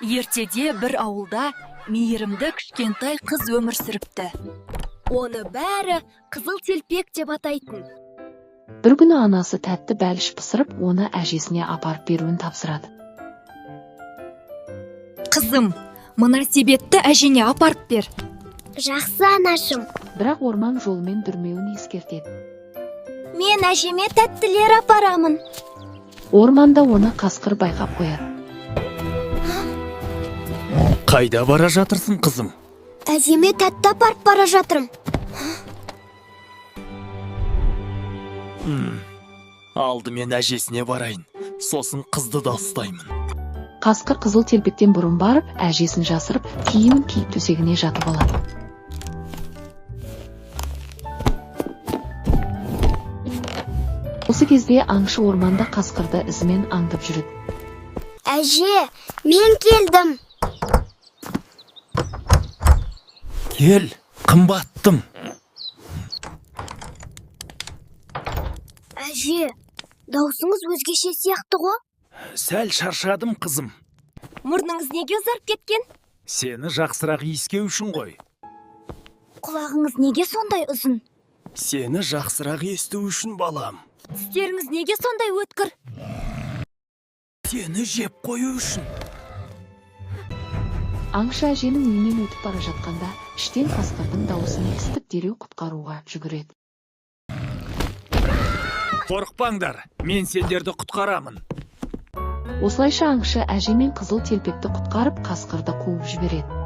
Ертеде бір ауылда мейірімді кішкентай қыз өмір сүріпті. Оны бәрі қызыл телпек деп атайтын. Бір күні анасы тәтті бәліш пісіріп, оны әжесіне апарып беруін тапсырады. Қызым, мына себетті әжеңе апарып бер. Жақсы, анашым. Бірақ орман жолымен дүрмеуін ескертеді. Мен әжеме тәттілер апарамын. Орманда оны қасқыр байқап қояды. Қайда бара жатырсың, қызым? Әжеме тәтті апарып бара жатырым. Алдымен әжесіне барайын, сосын қызды да ұстаймын. Қасқыр қызыл телпектен бұрын барып, әжесін жасырып, киімін киіп төсегіне жатып алады. Осы кезде аңшы орманда қасқырды ізімен аңдып жүреді. Әже, мен келдім. Кел, қымбаттым. Әже, даусыңыз өзгеше сияқты ғой. Сәл шаршадым, қызым. Мұрныңыз неге ұзарып кеткен? Сені жақсырақ иіскеу үшін ғой. Құлағыңыз неге сондай ұзын? Сені жақсырақ есту үшін, балам. Тістеріңіз неге сондай өткір? Сені жеп қою үшін. Аңшы әженің үйінен өтіп бара жатқанда, іштен қасқырдың дауысын естіп дереу құтқаруға жүгіреді. Қорықпаңдар, мен сендерді құтқарамын. Осылайша аңшы әже мен қызыл телпекті құтқарып, қасқырды қуып жібереді.